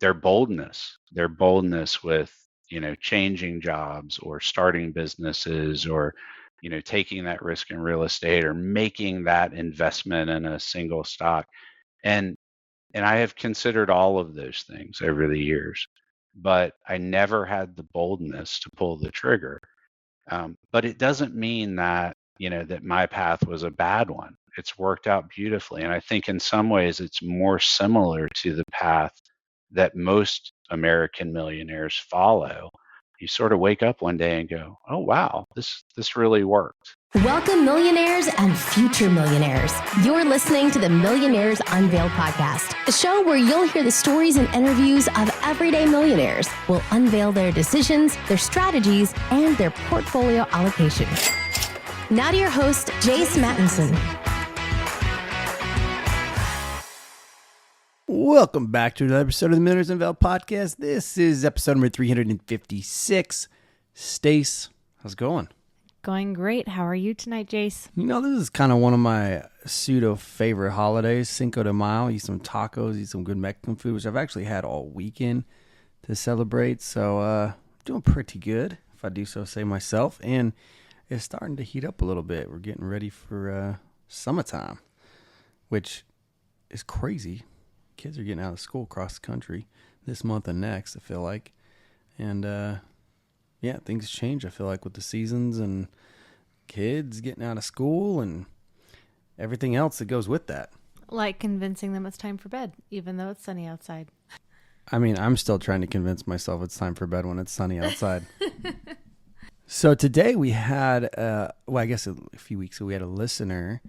their boldness with, changing jobs or starting businesses or, taking that risk in real estate or making that investment in a single stock. And I have considered all of those things over the years, but I never had the boldness to pull the trigger. But it doesn't mean that, that my path was a bad one. It's worked out beautifully. And I think in some ways it's more similar to the path that most American millionaires follow. You sort of wake up one day and go, oh, wow, this really worked. Welcome, millionaires and future millionaires. You're listening to the Millionaires Unveiled podcast, a show where you'll hear the stories and interviews of everyday millionaires. We'll unveil their decisions, their strategies, and their portfolio allocation. Now to your host, Jace Mattinson. Welcome back to another episode of the Millionaires Unveiled podcast. This is episode number 356. Stace, how's it going? Going great. How are you tonight, Jace? This is kind of one of my pseudo favorite holidays, Cinco de Mayo. Eat some tacos, eat some good Mexican food, which I've actually had all weekend to celebrate. So doing pretty good, if I do so say myself. And it's starting to heat up a little bit. We're getting ready for summertime, which is crazy. Kids are getting out of school across the country this month and next, I feel like. And yeah, things change, I feel like, with the seasons and kids getting out of school and everything else that goes with that. Like convincing them it's time for bed, even though it's sunny outside. I mean, I'm still trying to convince myself it's time for bed when it's sunny outside. So today we had, I guess a few weeks ago, we had a listener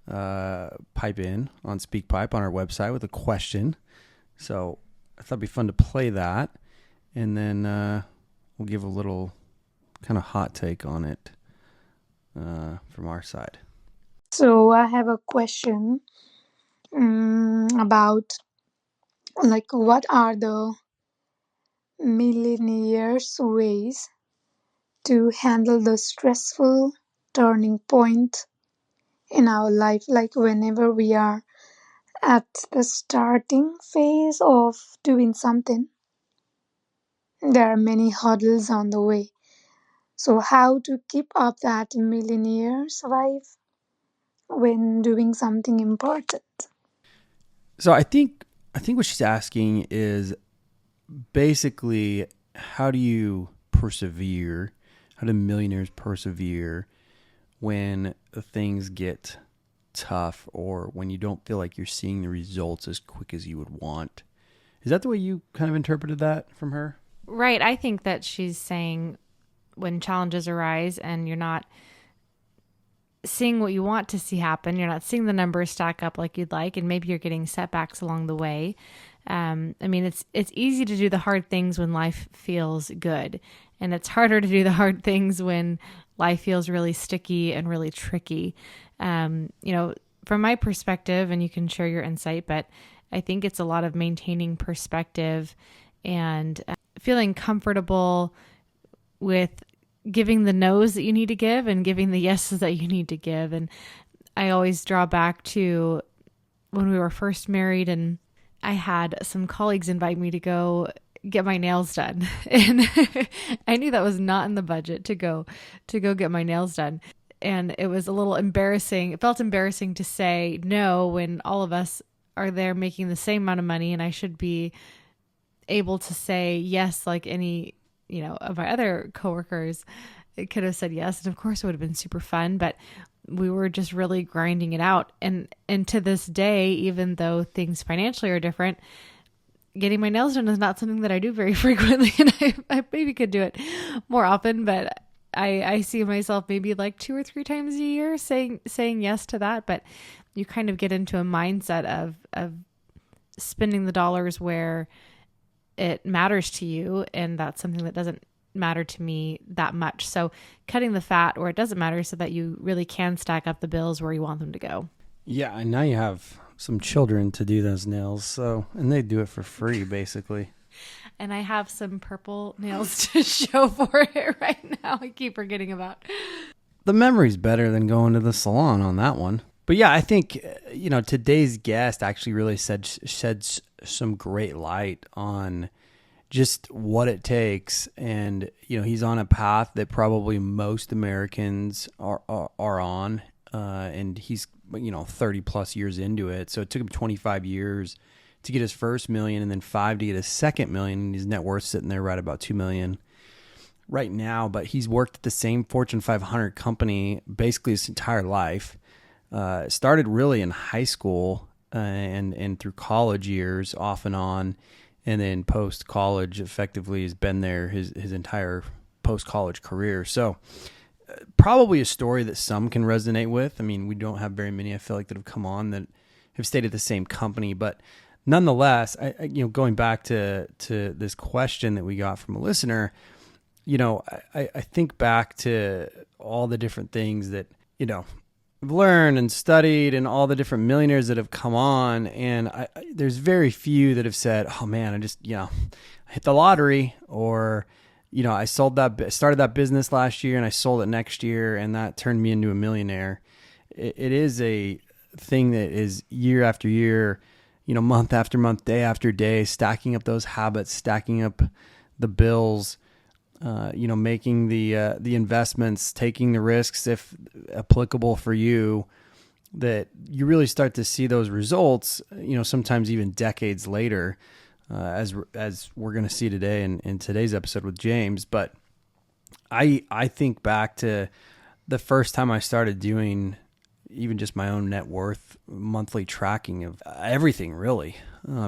pipe in on SpeakPipe on our website with a question. So I thought it'd be fun to play that. And then we'll give a little kind of hot take on it from our side. So I have a question about what are the millionaires' ways to handle the stressful turning point in our life, like whenever we are at the starting phase of doing something. There are many hurdles on the way. So how to keep up that millionaire's vibe when doing something important? So I think what she's asking is basically, how do you persevere? How do millionaires persevere when things get tough or when you don't feel like you're seeing the results as quick as you would want? Is that the way you kind of interpreted that from her? Right. I think that she's saying when challenges arise and you're not seeing what you want to see happen, you're not seeing the numbers stack up like you'd like, and maybe you're getting setbacks along the way. I mean, it's easy to do the hard things when life feels good, and it's harder to do the hard things when life feels really sticky and really tricky. From my perspective, and you can share your insight, but I think it's a lot of maintaining perspective and feeling comfortable with giving the no's that you need to give and giving the yeses that you need to give. And I always draw back to when we were first married, and I had some colleagues invite me to go get my nails done. And I knew that was not in the budget to go get my nails done. And it was a little embarrassing. It felt embarrassing to say no when all of us are there making the same amount of money, and I should be able to say yes like any of my other coworkers. It could have said yes, and of course it would have been super fun, but we were just really grinding it out. And to this day, even though things financially are different, getting my nails done is not something that I do very frequently, and I maybe could do it more often, but I see myself maybe like 2 or 3 times a year saying yes to that. But you kind of get into a mindset of spending the dollars where it matters to you, and that's something that doesn't matter to me that much. So cutting the fat where it doesn't matter so that you really can stack up the bills where you want them to go. Yeah, and now you have some children to do those nails, and they do it for free, basically. And I have some purple nails to show for it right now. I keep forgetting about. The memory's better than going to the salon on that one. But yeah, I think, today's guest actually really sheds some great light on just what it takes. And, he's on a path that probably most Americans are on. And he's, 30 plus years into it. So it took him 25 years to get his first million and then 5 to get his second million. And his net worth sitting there right about 2 million right now. But he's worked at the same Fortune 500 company basically his entire life. Started really in high school and through college years off and on. And then post-college effectively has been there his entire post-college career. So probably a story that some can resonate with. I mean, we don't have very many, I feel like, that have come on that have stayed at the same company. But nonetheless, going back to this question that we got from a listener, I think back to all the different things that, I've learned and studied and all the different millionaires that have come on. And there's very few that have said, oh man, I just, I hit the lottery, or, I started that business last year and I sold it next year and that turned me into a millionaire. It is a thing that is year after year, month after month, day after day, stacking up those habits, stacking up the bills, making the investments, taking the risks if applicable for you, that you really start to see those results, sometimes even decades later, as we're going to see today in today's episode with James. But I think back to the first time I started doing even just my own net worth monthly tracking of everything, really,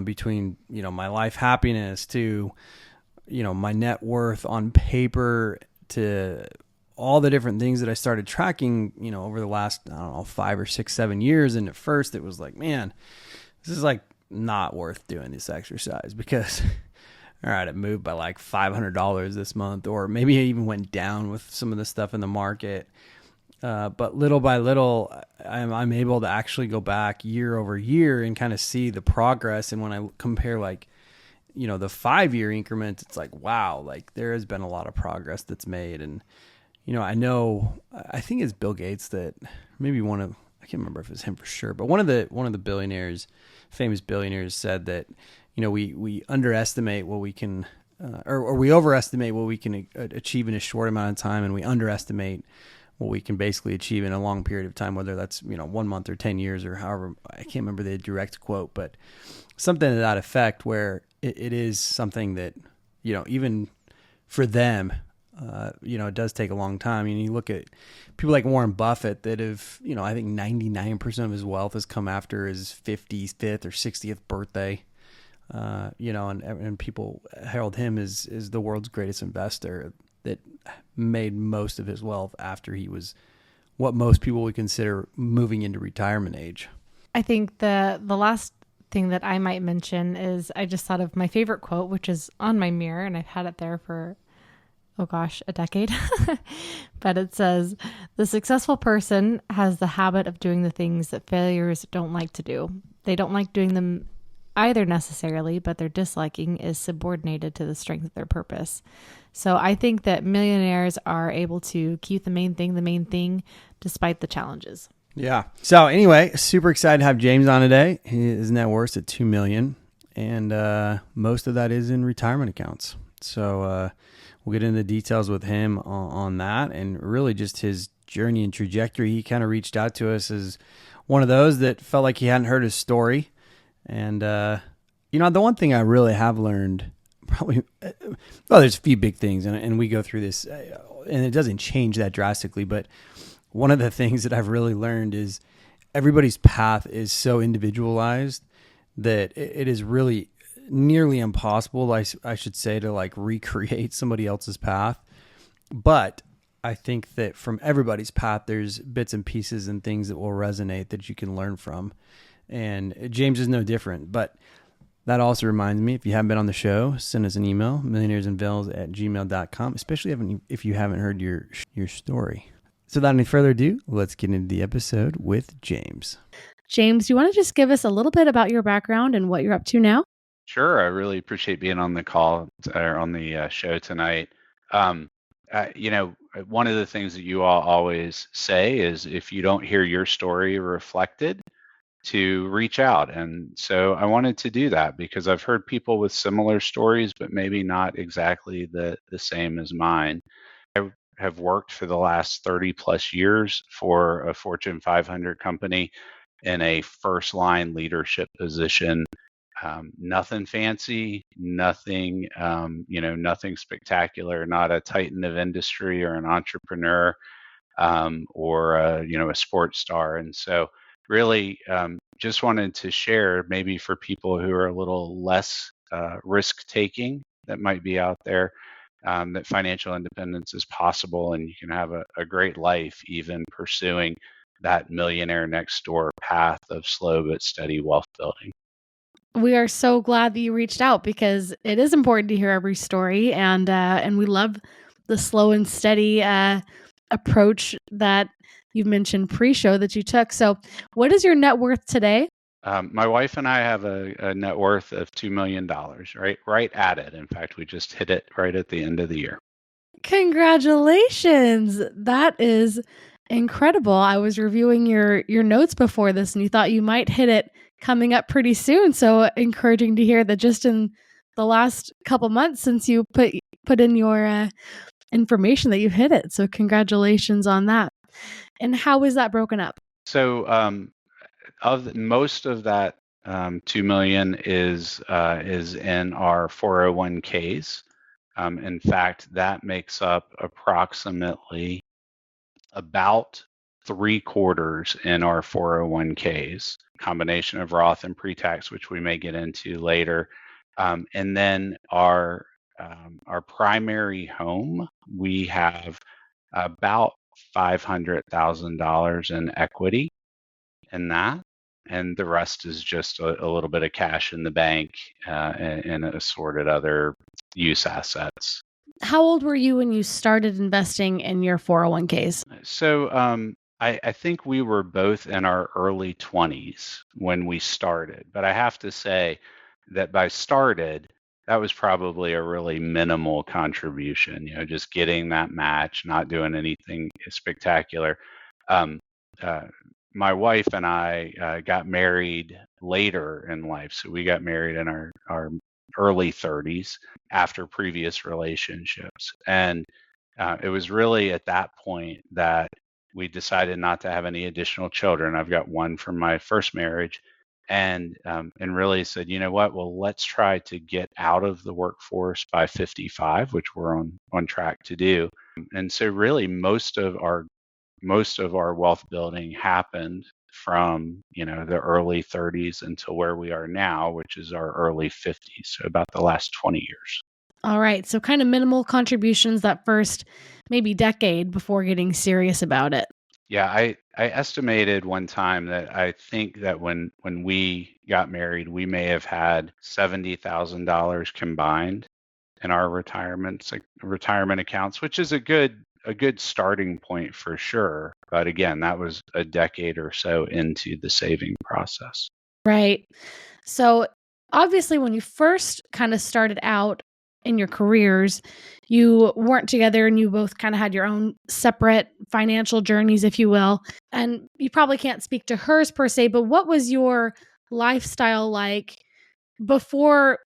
between, my life happiness to, my net worth on paper, to all the different things that I started tracking, over the last, 5 or 6, 7 years. And at first it was like, man, this is like not worth doing this exercise because, all right, it moved by like $500 this month, or maybe it even went down with some of the stuff in the market. But little by little, I'm able to actually go back year over year and kind of see the progress. And when I compare the 5-year increment, it's like, wow, like there has been a lot of progress that's made. And, I think it's Bill Gates that maybe I can't remember if it's him for sure, but one of the billionaires, famous billionaires, said that, we underestimate what we can, or we overestimate what we can achieve in a short amount of time. And we underestimate what we can basically achieve in a long period of time, whether that's, 1 month or 10 years or however. I can't remember the direct quote, but something to that effect, where it is something that, even for them, it does take a long time. You look at people like Warren Buffett that have, I think 99% of his wealth has come after his 55th or 60th birthday. And people herald him as the world's greatest investor that made most of his wealth after he was what most people would consider moving into retirement age. I think the last thing that I might mention is I just thought of my favorite quote, which is on my mirror, and I've had it there for, a decade. But it says, the successful person has the habit of doing the things that failures don't like to do. They don't like doing them either necessarily, but their disliking is subordinated to the strength of their purpose. So I think that millionaires are able to keep the main thing, despite the challenges. Yeah. So anyway, super excited to have James on today. His net worth at $2 million, and most of that is in retirement accounts. So we'll get into the details with him on that, and really just his journey and trajectory. He kind of reached out to us as one of those that felt like he hadn't heard his story. And, the one thing I really have learned, probably, there's a few big things, and we go through this, and it doesn't change that drastically, but one of the things that I've really learned is everybody's path is so individualized that it is really nearly impossible, I should say, to like recreate somebody else's path. But I think that from everybody's path, there's bits and pieces and things that will resonate that you can learn from. And James is no different. But that also reminds me, if you haven't been on the show, send us an email, millionairesinveils@gmail.com, especially if you haven't heard your story. So without any further ado, let's get into the episode with James. James, do you want to just give us a little bit about your background and what you're up to now? Sure. I really appreciate being on the call or on the show tonight. One of the things that you all always say is if you don't hear your story reflected, to reach out. And so I wanted to do that because I've heard people with similar stories, but maybe not exactly the same as mine. I have worked for the last 30 plus years for a Fortune 500 company in a first line leadership position. Nothing fancy, nothing, nothing spectacular, not a titan of industry or an entrepreneur, or a sports star. And so really just wanted to share maybe for people who are a little less risk taking that might be out there, that financial independence is possible and you can have a great life even pursuing that millionaire next door path of slow but steady wealth building. We are so glad that you reached out because it is important to hear every story, and we love the slow and steady approach that you've mentioned pre-show that you took. So, what is your net worth today? My wife and I have a net worth of $2 million, right at it. In fact, we just hit it right at the end of the year. Congratulations. That is incredible. I was reviewing your notes before this and you thought you might hit it coming up pretty soon. So encouraging to hear that just in the last couple months since you put in your information that you hit it. So congratulations on that. And how is that broken up? So most of that 2 million is in our 401ks. In fact, that makes up approximately about 3/4 in our 401ks, combination of Roth and pre-tax, which we may get into later. And then our primary home, we have about $500,000 in equity in that, and the rest is just a little bit of cash in the bank and assorted other use assets. How old were you when you started investing in your 401ks? So I think we were both in our early 20s when we started, but I have to say that by started, that was probably a really minimal contribution, just getting that match, not doing anything spectacular. Um, my wife and I got married later in life. So we got married in our early 30s after previous relationships. And it was really at that point that we decided not to have any additional children. I've got one from my first marriage, and really said, you know what? Well, let's try to get out of the workforce by 55, which we're on track to do. And so, really, most of our wealth building happened from the early 30s until where we are now, which is our early 50s. So about the last 20 years. All right. So kind of minimal contributions that first maybe decade before getting serious about it. Yeah, I estimated one time that I think that when we got married, we may have had $70,000 combined in our retirement accounts, which is a good starting point for sure. But again, that was a decade or so into the saving process. Right. So obviously, when you first kind of started out in your careers, you weren't together and you both kind of had your own separate financial journeys, if you will. And you probably can't speak to hers per se, but what was your lifestyle like before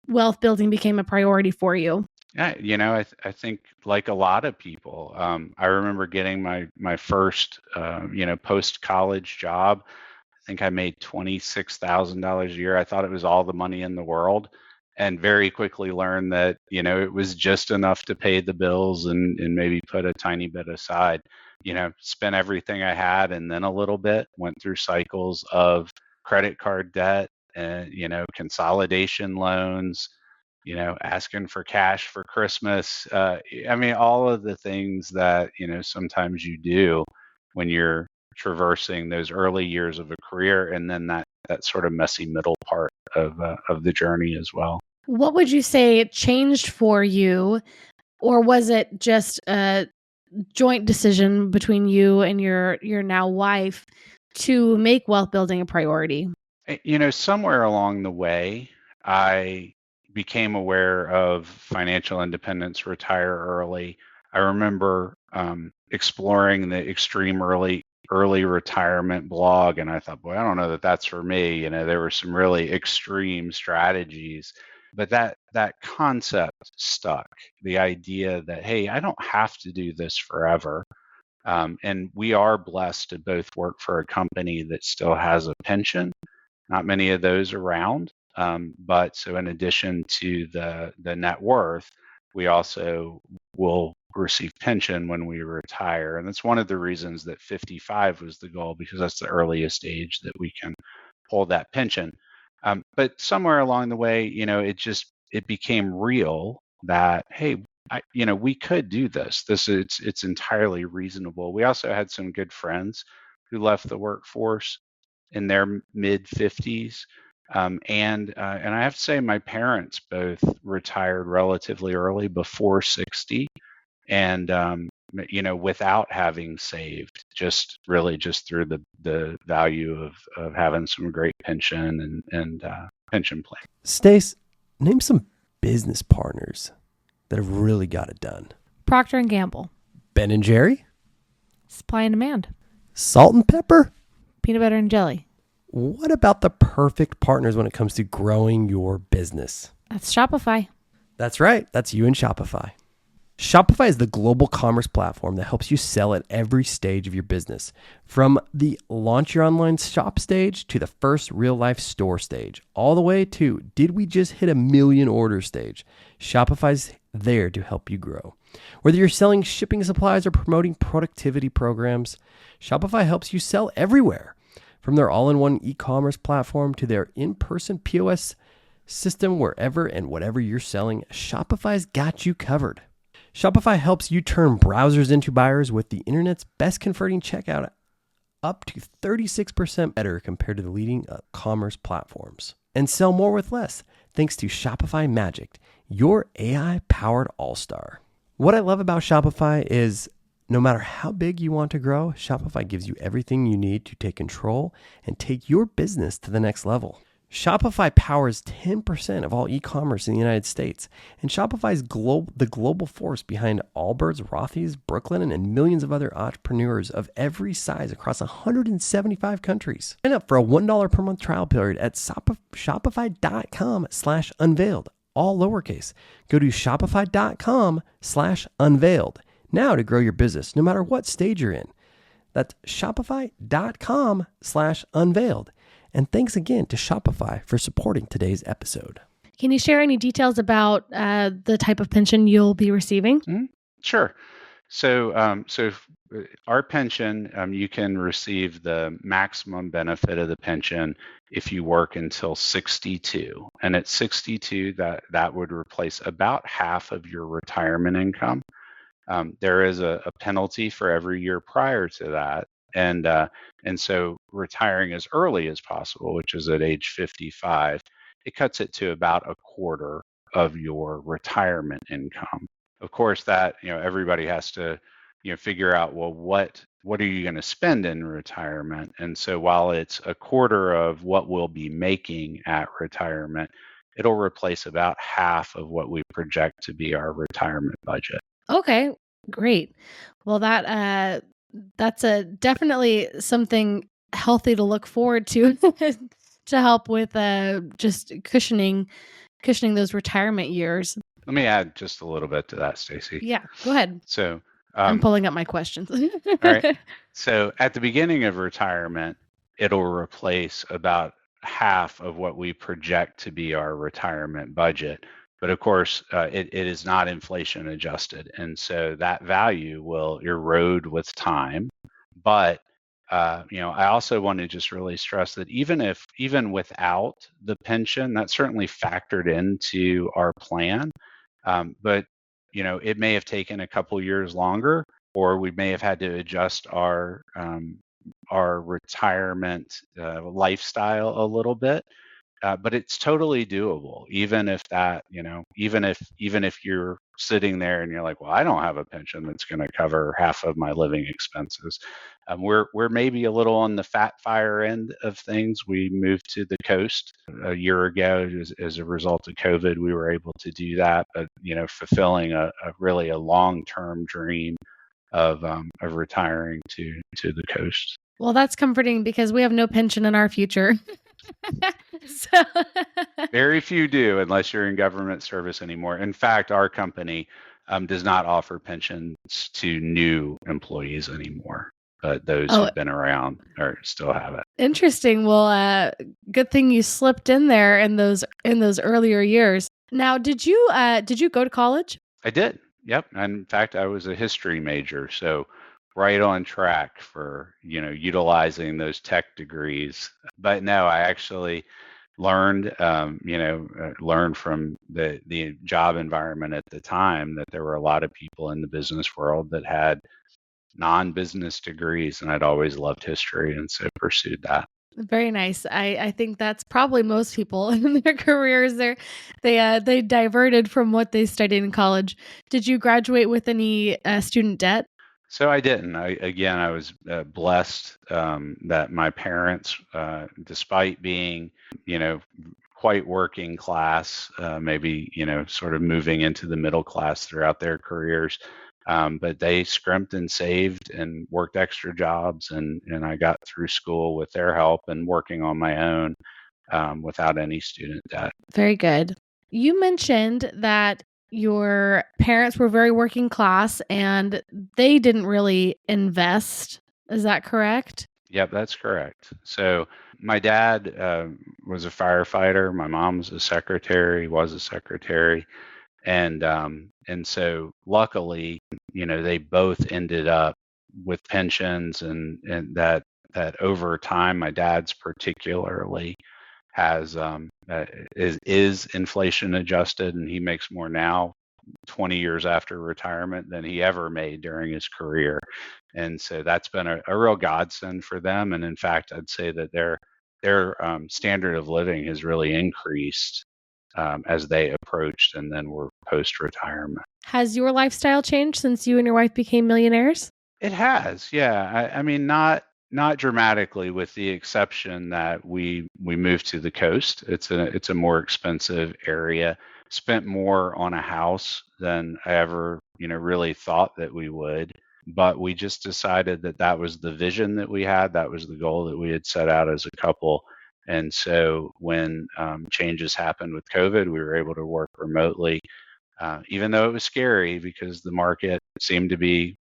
wealth building became a priority for you? Yeah, I think like a lot of people, I remember getting my first, post college job. I think I made $26,000 a year. I thought it was all the money in the world, and very quickly learned that it was just enough to pay the bills and maybe put a tiny bit aside. Spent everything I had and then a little bit. Went through cycles of credit card debt and consolidation loans. Asking for cash for Christmas. I mean, all of the things that sometimes you do when you're traversing those early years of a career, and then that sort of messy middle part of the journey as well. What would you say changed for you, or was it just a joint decision between you and your now wife to make wealth building a priority? Somewhere along the way, I became aware of financial independence, retire early. I remember exploring the extreme early early retirement blog, and I thought, boy, I don't know that that's for me. There were some really extreme strategies, but that concept stuck. The idea that, hey, I don't have to do this forever. And we are blessed to both work for a company that still has a pension. Not many of those around. But so in addition to the net worth, we also will receive pension when we retire. And that's one of the reasons that 55 was the goal, because that's the earliest age that we can hold that pension. But somewhere along the way, it became real that, hey, we could do this. It's entirely reasonable. We also had some good friends who left the workforce in their mid 50s. And I have to say, my parents both retired relatively early, before 60, and without having saved, just through the value of having some great pension and pension plan. Stace, name some business partners that have really got it done. Procter & Gamble. Ben and Jerry. Supply and demand. Salt and pepper. Peanut butter and jelly. What about the perfect partners when it comes to growing your business? That's Shopify. That's right. That's you and Shopify. Shopify is the global commerce platform that helps you sell at every stage of your business. From the launch your online shop stage to the first real life store stage, all the way to did we just hit 1 million orders stage. Shopify's there to help you grow. Whether you're selling shipping supplies or promoting productivity programs, Shopify helps you sell everywhere. From their all-in-one e-commerce platform to their in-person POS system, wherever and whatever you're selling, Shopify's got you covered. Shopify helps you turn browsers into buyers with the internet's best converting checkout, up to 36% better compared to the leading commerce platforms. And sell more with less, thanks to Shopify Magic, your AI-powered all-star. What I love about Shopify is no matter how big you want to grow, Shopify gives you everything you need to take control and take your business to the next level. Shopify powers 10% of all e-commerce in the United States, and Shopify is the global force behind Allbirds, Rothy's, Brooklinen, and millions of other entrepreneurs of every size across 175 countries. Sign up for a $1 per month trial period at shopify.com/unveiled, all lowercase. Go to shopify.com/unveiled now to grow your business, no matter what stage you're in. That's shopify.com/unveiled. And thanks again to Shopify for supporting today's episode. Can you share any details about the type of pension you'll be receiving? Sure. So our pension, you can receive the maximum benefit of the pension if you work until 62. And at 62, that would replace about half of your retirement income. There is a penalty for every year prior to that. And so retiring as early as possible, which is at age 55, it cuts it to about a quarter of your retirement income. Of course, that, everybody has to, figure out, well, what are you going to spend in retirement? And so while it's a quarter of what we'll be making at retirement, it'll replace about half of what we project to be our retirement budget. Okay, great. Well, that's definitely something healthy to look forward to to help with just cushioning those retirement years. Let me add just a little bit to that, Stacy. Yeah, go ahead. So I'm pulling up my questions. all right. So at the beginning of retirement, it'll replace about half of what we project to be our retirement budget. But of course, it is not inflation adjusted. And so that value will erode with time. But, I also want to just really stress that even without the pension, that's certainly factored into our plan. But, it may have taken a couple years longer, or we may have had to adjust our retirement lifestyle a little bit. But it's totally doable, even if you're sitting there and you're like, well, I don't have a pension that's going to cover half of my living expenses. We're maybe a little on the fat fire end of things. We moved to the coast a year ago as a result of COVID. We were able to do that, but fulfilling a really long-term dream of retiring to the coast. Well, that's comforting because we have no pension in our future. So Very few do, unless you're in government service anymore. In fact, our company does not offer pensions to new employees anymore, but those Oh, who've been around or still have it. interesting. Well, good thing you slipped in there in those earlier years. Now, did you go to college? I did. Yep. And in fact, I was a history major, so right on track for, utilizing those tech degrees. But no, I actually learned, learned from the job environment at the time that there were a lot of people in the business world that had non-business degrees, and I'd always loved history, and so pursued that. Very nice. I think that's probably most people in their careers. They diverted from what they studied in college. Did you graduate with any student debt? So I didn't. I was blessed that my parents, despite being, quite working class, maybe, sort of moving into the middle class throughout their careers, but they scrimped and saved and worked extra jobs, and I got through school with their help and working on my own without any student debt. Very good. You mentioned that your parents were very working class and they didn't really invest. Is that correct? Yep, that's correct. So my dad was a firefighter. My mom's a secretary, was a secretary, and so luckily, they both ended up with pensions, and that over time, my dad's particularly has is inflation adjusted, and he makes more now 20 years after retirement than he ever made during his career. And so that's been a real godsend for them. And in fact, I'd say that their standard of living has really increased as they approached and then were post retirement. Has your lifestyle changed since you and your wife became millionaires? It has, yeah. I mean, not dramatically, with the exception that we moved to the coast. It's a more expensive area. Spent more on a house than I ever, really thought that we would. But we just decided that that was the vision that we had. That was the goal that we had set out as a couple. And so when changes happened with COVID, we were able to work remotely, even though it was scary because the market seemed to be,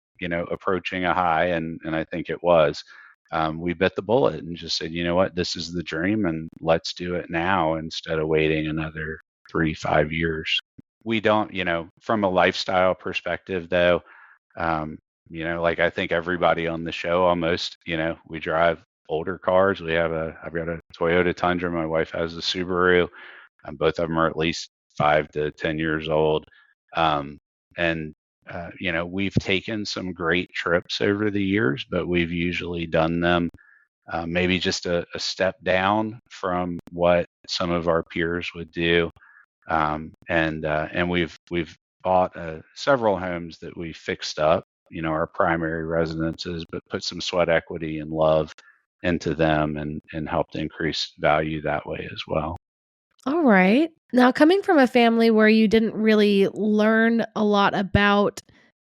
approaching a high, and I think it was. We bit the bullet and just said, you know what, this is the dream, and let's do it now instead of waiting another 3-5 years. We don't, from a lifestyle perspective, though, like I think everybody on the show almost, we drive older cars. I've got a Toyota Tundra. My wife has a Subaru. Both of them are at least 5 to 10 years old. And we've taken some great trips over the years, but we've usually done them maybe just a step down from what some of our peers would do. And we've bought several homes that we fixed up, our primary residences, but put some sweat equity and love into them, and helped increase value that way as well. All right. Now, coming from a family where you didn't really learn a lot about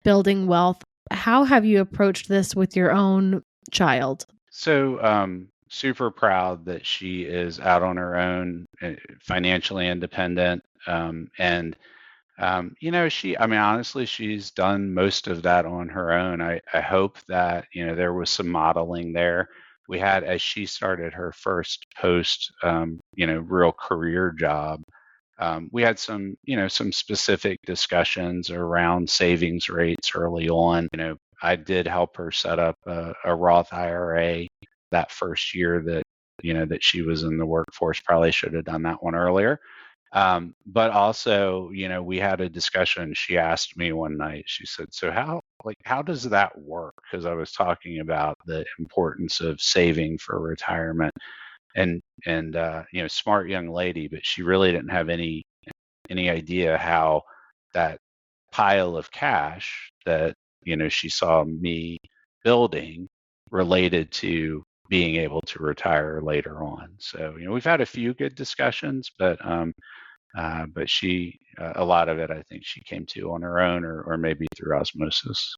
building wealth, how have you approached this with your own child? So, super proud that she is out on her own, financially independent. Honestly, she's done most of that on her own. I hope that, there was some modeling there. We had, as she started her first post, real career job, we had some specific discussions around savings rates early on. I did help her set up a Roth IRA that first year that she was in the workforce. Probably should have done that one earlier. But also, we had a discussion. She asked me one night, she said, so how does that work? Because I was talking about the importance of saving for retirement, and smart young lady, but she really didn't have any idea how that pile of cash that, she saw me building related to being able to retire later on. So, we've had a few good discussions, but she, a lot of it, I think she came to on her own, or maybe through osmosis.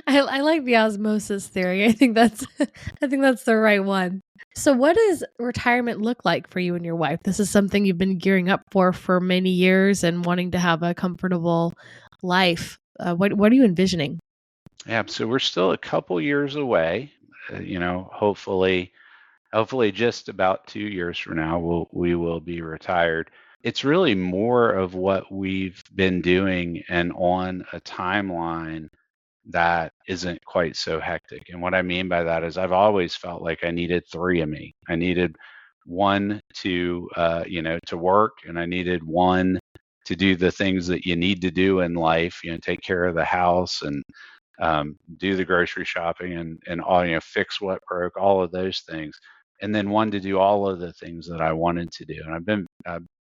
I like the osmosis theory. I think that's the right one. So what does retirement look like for you and your wife? This is something you've been gearing up for many years and wanting to have a comfortable life. What are you envisioning? Yeah, so we're still a couple years away. Hopefully just about 2 years from now, we will be retired. It's really more of what we've been doing and on a timeline that isn't quite so hectic. And what I mean by that is I've always felt like I needed three of me. I needed one to work, and I needed one to do the things that you need to do in life, take care of the house and do the grocery shopping and all, fix what broke, all of those things. And then one to do all of the things that I wanted to do. And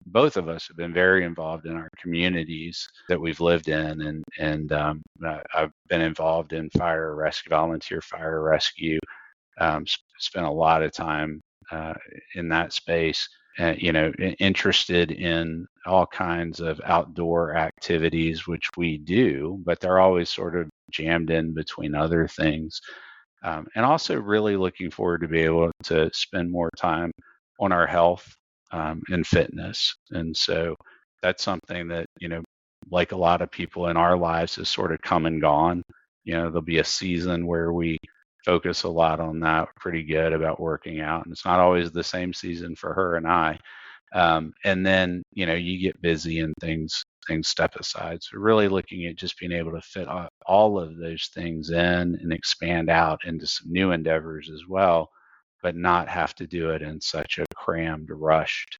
both of us have been very involved in our communities that we've lived in. And I've been involved in fire rescue, volunteer fire rescue, spent a lot of time in that space. Interested in all kinds of outdoor activities, which we do, but they're always sort of jammed in between other things. And also really looking forward to be able to spend more time on our health and fitness. And so that's something that, like a lot of people in our lives, has sort of come and gone. There'll be a season where we focus a lot on that. We're pretty good about working out, and it's not always the same season for her and I. And then, you get busy and things step aside. So really looking at just being able to fit all of those things in and expand out into some new endeavors as well, but not have to do it in such a crammed, rushed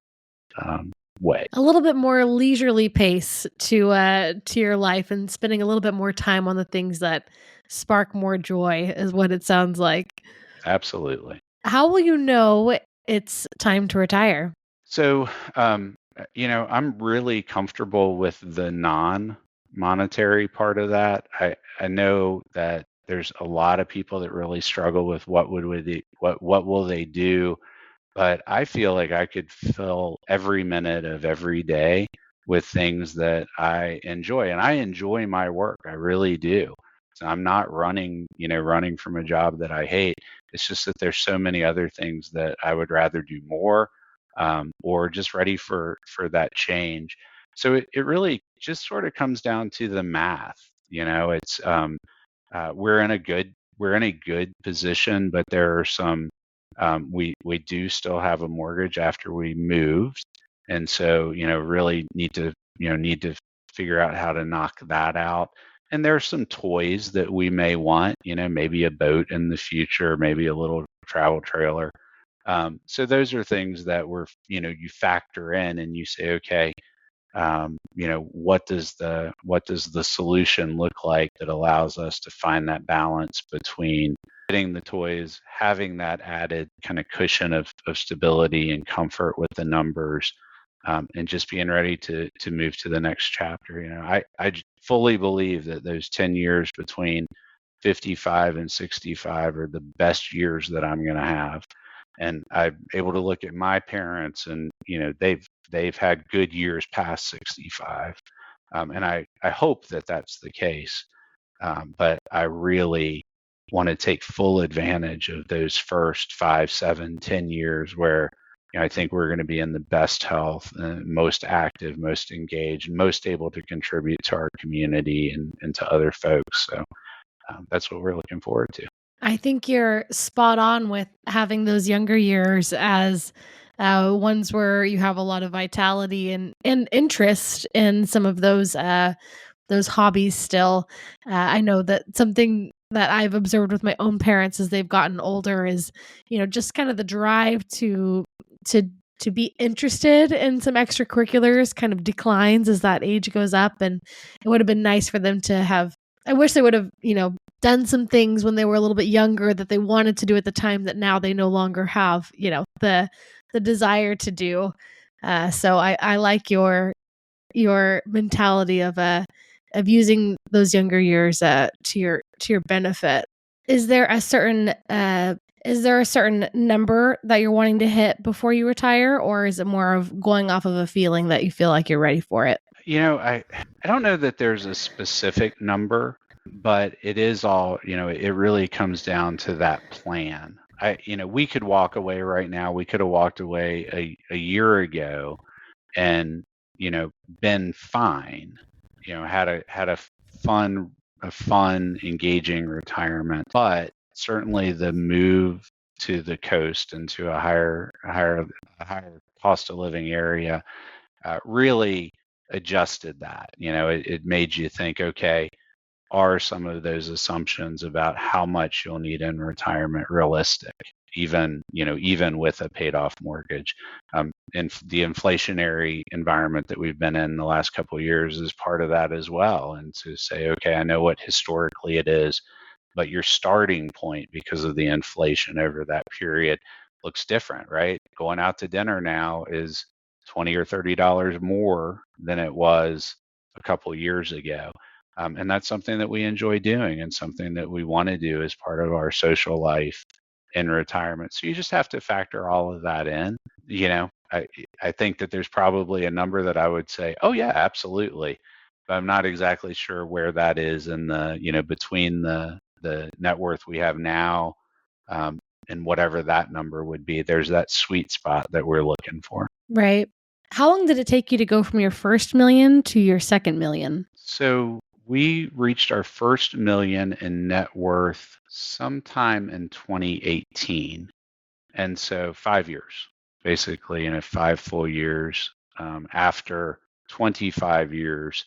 way. A little bit more leisurely pace to your life and spending a little bit more time on the things that spark more joy is what it sounds like. Absolutely. How will you know it's time to retire? So, I'm really comfortable with the non-monetary part of that. I know that there's a lot of people that really struggle with what will they do, but I feel like I could fill every minute of every day with things that I enjoy, and I enjoy my work. I really do. So I'm not running from a job that I hate. It's just that there's so many other things that I would rather do more, or just ready for that change. So it really just sort of comes down to the math. It's we're in a good position, but there are some we do still have a mortgage after we moved, and so really need to figure out how to knock that out. And there are some toys that we may want, maybe a boat in the future, maybe a little travel trailer. So those are things that you factor in and you say, okay, what does the solution look like that allows us to find that balance between getting the toys, having that added kind of cushion of stability and comfort with the numbers, and just being ready to move to the next chapter. I fully believe that those 10 years between 55 and 65 are the best years that I'm going to have. And I'm able to look at my parents, and they've had good years past 65, and I hope that that's the case. But I really want to take full advantage of those first 5, 7, 10 years where I think we're going to be in the best health, most active, most engaged, most able to contribute to our community and to other folks. So that's what we're looking forward to. I think you're spot on with having those younger years as ones where you have a lot of vitality and interest in some of those hobbies still. I know that something that I've observed with my own parents as they've gotten older is, just kind of the drive to be interested in some extracurriculars kind of declines as that age goes up. And it would have been nice for them to have, I wish they would have, done some things when they were a little bit younger that they wanted to do at the time that now they no longer have, the desire to do. So I like your mentality of using those younger years to your benefit. Is there a certain number that you're wanting to hit before you retire, or is it more of going off of a feeling that you feel like you're ready for it? I don't know that there's a specific number. but it is all, it really comes down to that plan. We could walk away right now. We could have walked away a year ago and, been fine, had a fun, engaging retirement. But certainly the move to the coast and to a higher cost of living area really adjusted that. It made you think, okay, are some of those assumptions about how much you'll need in retirement realistic, even with a paid off mortgage? And the inflationary environment that we've been in the last couple of years is part of that as well. And to say, okay, I know what historically it is, but your starting point because of the inflation over that period looks different, right? Going out to dinner now is $20 or $30 more than it was a couple of years ago. And that's something that we enjoy doing and something that we want to do as part of our social life in retirement. So you just have to factor all of that in. I think that there's probably a number that I would say, oh yeah, absolutely. But I'm not exactly sure where that is in between the net worth we have now and whatever that number would be. There's that sweet spot that we're looking for. Right. How long did it take you to go from your first million to your second million? So we reached our first million in net worth sometime in 2018. And so 5 years, basically, 5 full years after 25 years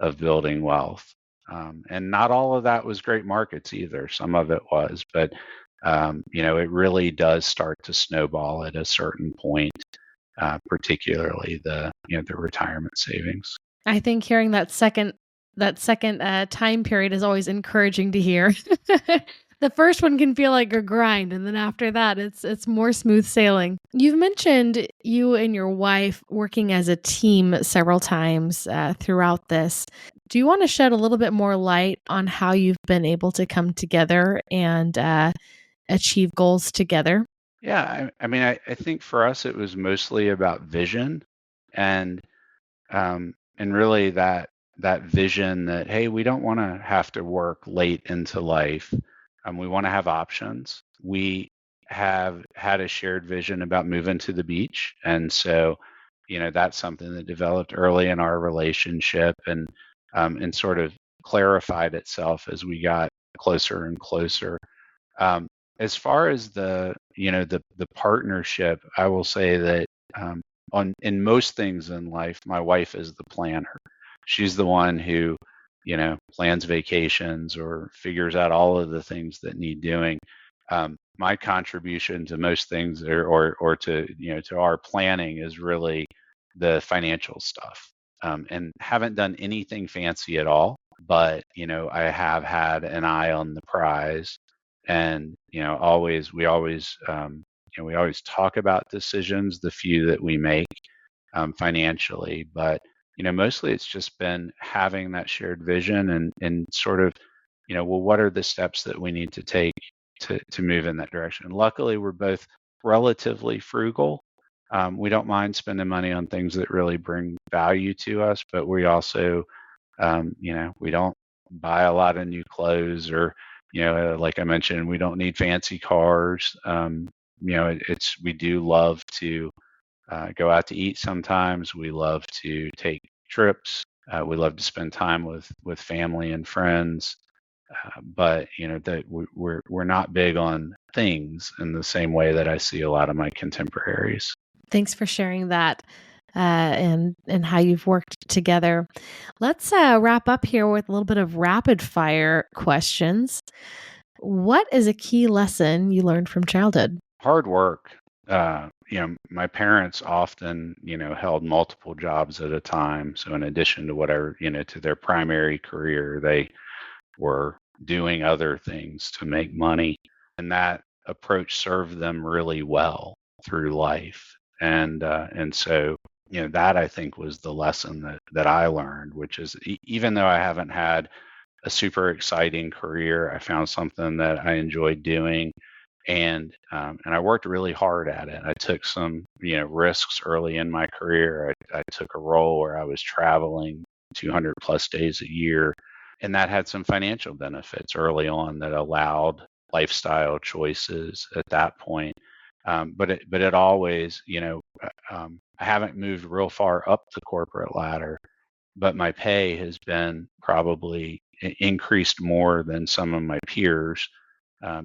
of building wealth. And not all of that was great markets either. Some of it was, but it really does start to snowball at a certain point, particularly the retirement savings. I think hearing that second time period is always encouraging to hear. The first one can feel like a grind, and then after that, it's more smooth sailing. You've mentioned you and your wife working as a team several times throughout this. Do you want to shed a little bit more light on how you've been able to come together and achieve goals together? Yeah, I think for us it was mostly about vision and really that vision that, hey, we don't want to have to work late into life. We want to have options. We have had a shared vision about moving to the beach, and so that's something that developed early in our relationship and sort of clarified itself as we got closer and closer. As far as the partnership, I will say that in most things in life, my wife is the planner. She's the one who plans vacations or figures out all of the things that need doing. My contribution to most things or to our planning is really the financial stuff. And haven't done anything fancy at all, but I have had an eye on the prize. And we always talk about decisions, the few that we make financially, but mostly it's just been having that shared vision and sort of well, what are the steps that we need to take to move in that direction? Luckily, we're both relatively frugal. We don't mind spending money on things that really bring value to us, but we also we don't buy a lot of new clothes or like I mentioned, we don't need fancy cars. We do love to go out to eat sometimes. We love to take trips. We love to spend time with family and friends. But that we're not big on things in the same way that I see a lot of my contemporaries. Thanks for sharing that and how you've worked together. Let's wrap up here with a little bit of rapid fire questions. What is a key lesson you learned from childhood? Hard work. My parents often, held multiple jobs at a time. So in addition to whatever, to their primary career, they were doing other things to make money. And that approach served them really well through life. And so, that I think was the lesson that I learned, which is even though I haven't had a super exciting career, I found something that I enjoyed doing. And I worked really hard at it. I took some risks early in my career. I took a role where I was traveling 200 plus days a year And that had some financial benefits early on that allowed lifestyle choices at that point. But it always, I haven't moved real far up the corporate ladder, but my pay has been probably increased more than some of my peers,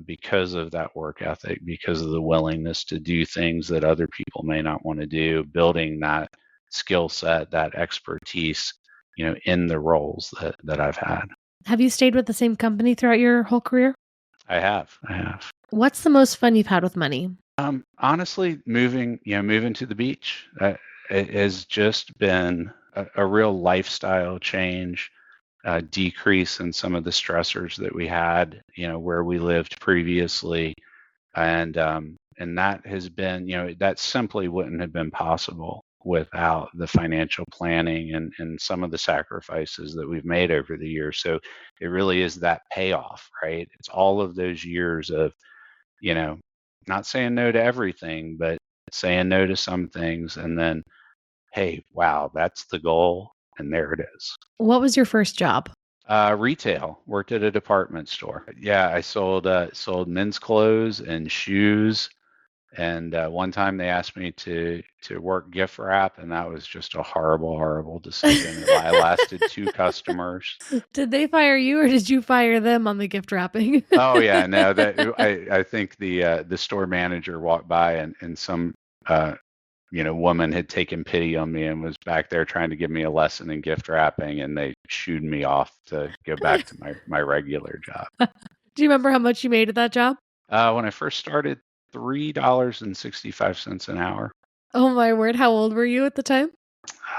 because of that work ethic, because of the willingness to do things that other people may not want to do, building that skill set, that expertise, in the roles that I've had. Have you stayed with the same company throughout your whole career? I have. What's the most fun you've had with money? Honestly, moving to the beach, it has just been a real lifestyle change, decrease in some of the stressors that we had, where we lived previously, and that has been, that simply wouldn't have been possible without the financial planning and some of the sacrifices that we've made over the years. So it really is that payoff, right? It's all of those years of, you know, not saying no to everything, but saying no to some things, and then, hey, wow, that's the goal, and there it is. What was your first job? Retail. Worked at a department store. Yeah, I sold men's clothes and shoes. And one time they asked me to work gift wrap, and that was just a horrible decision. I lasted 2 customers. Did they fire you, or did you fire them on the gift wrapping? Oh yeah, no, that I think the store manager walked by, and some woman had taken pity on me and was back there trying to give me a lesson in gift wrapping, and they shooed me off to go back to my regular job. Do you remember how much you made at that job? When I first started, $3.65 an hour. Oh my word! How old were you at the time?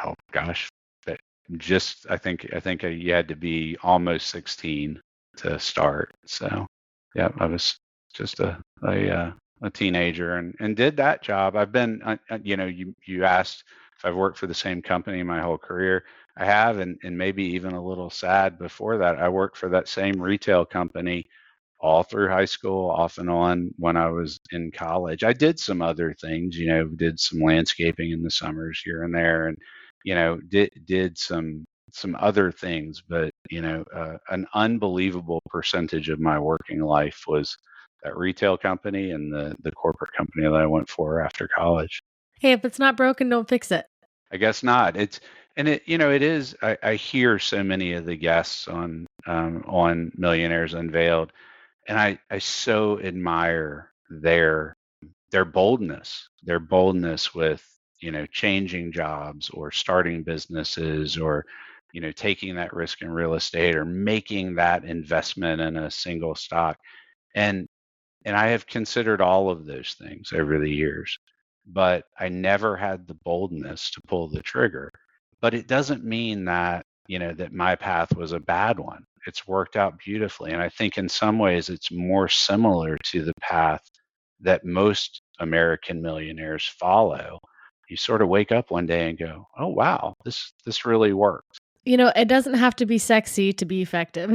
Oh gosh, I think you had to be almost 16 to start. So yeah, I was just a teenager and did that job. I've been, you asked if I've worked for the same company my whole career. I have, and maybe even a little sad before that. I worked for that same retail company all through high school, off and on when I was in college. I did some other things, did some landscaping in the summers here and there, and did some other things, but an unbelievable percentage of my working life was that retail company and the corporate company that I went for after college. Hey, if it's not broken, don't fix it. I guess not. It is. I hear so many of the guests on Millionaires Unveiled, and I so admire their boldness with, changing jobs or starting businesses, or, taking that risk in real estate or making that investment in a single stock. And I have considered all of those things over the years, but I never had the boldness to pull the trigger. But it doesn't mean that, that my path was a bad one. It's worked out beautifully. And I think in some ways it's more similar to the path that most American millionaires follow. You sort of wake up one day and go, "Oh wow, this really worked." It doesn't have to be sexy to be effective.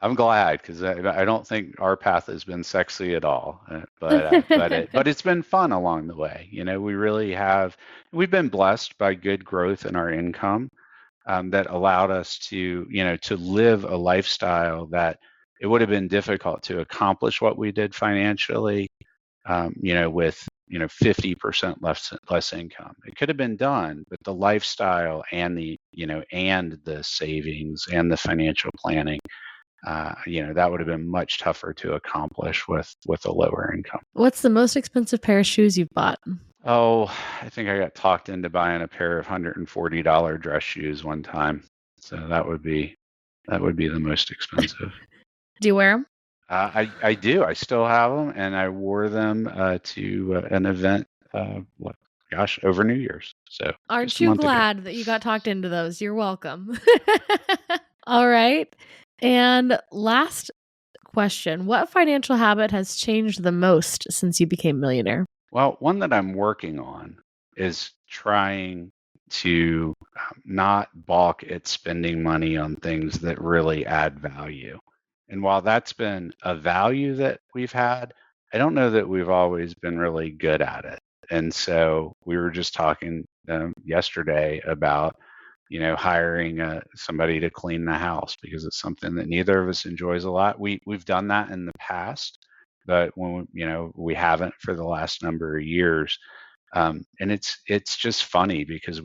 I'm glad, because I don't think our path has been sexy at all, but it's been fun along the way. We really have. We've been blessed by good growth in our income, that allowed us to live a lifestyle that it would have been difficult to accomplish what we did financially, with 50% less income. It could have been done, but the lifestyle and the savings and the financial planning, that would have been much tougher to accomplish with a lower income. What's the most expensive pair of shoes you've bought? Oh, I think I got talked into buying a pair of $140 dress shoes one time. So that would be the most expensive. Do you wear them? I do. I still have them, and I wore them to an event, over New Year's. So aren't you glad that you got talked into those? You're welcome. All right. And last question, what financial habit has changed the most since you became a millionaire? Well, one that I'm working on is trying to not balk at spending money on things that really add value. And while that's been a value that we've had, I don't know that we've always been really good at it. And so we were just talking yesterday about hiring somebody to clean the house because it's something that neither of us enjoys a lot. We've done that in the past, but when we haven't for the last number of years. And it's just funny because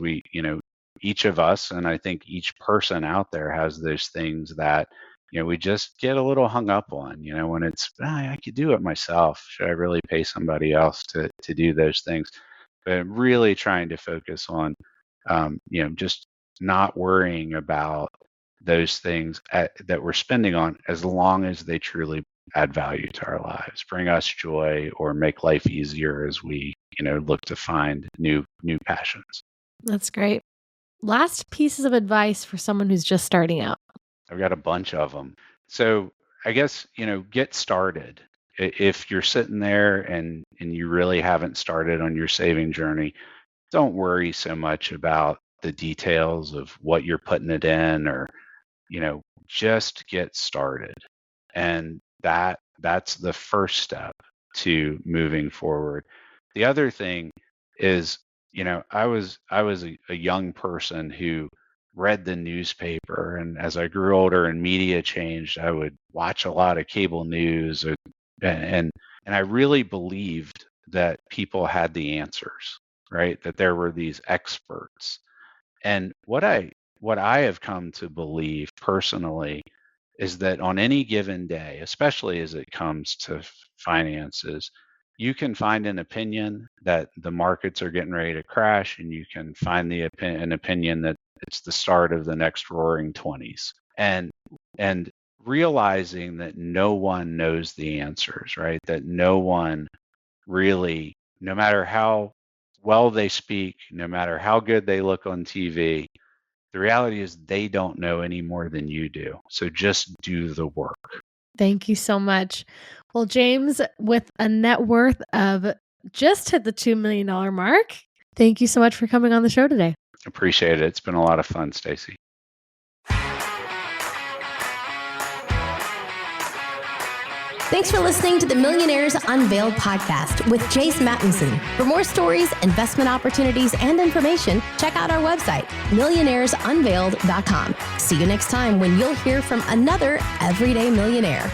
each of us, and I think each person out there has those things that we just get a little hung up on. When it's I could do it myself. Should I really pay somebody else to do those things? But really trying to focus on just not worrying about those things that we're spending on, as long as they truly add value to our lives, bring us joy, or make life easier as we look to find new passions. That's great. Last pieces of advice for someone who's just starting out. I've got a bunch of them. So I guess get started. If you're sitting there and you really haven't started on your saving journey, don't worry so much about the details of what you're putting it in, or just get started. And that's the first step to moving forward. The other thing is, I was a young person who read the newspaper, and as I grew older and media changed, I would watch a lot of cable news, and I really believed that people had the answers, right? That there were these experts. And what I have come to believe personally is that on any given day, especially as it comes to finances, you can find an opinion that the markets are getting ready to crash, and you can find an opinion that it's the start of the next roaring 20s. And realizing that no one knows the answers, right? That no one really, no matter how well they speak, no matter how good they look on TV, the reality is they don't know any more than you do. So just do the work. Thank you so much. Well, James, with a net worth of just hit the $2 million mark, thank you so much for coming on the show today. Appreciate it. It's been a lot of fun, Stacy. Thanks for listening to the Millionaires Unveiled podcast with Jace Mattinson. For more stories, investment opportunities, and information, check out our website, millionairesunveiled.com. See you next time when you'll hear from another everyday millionaire.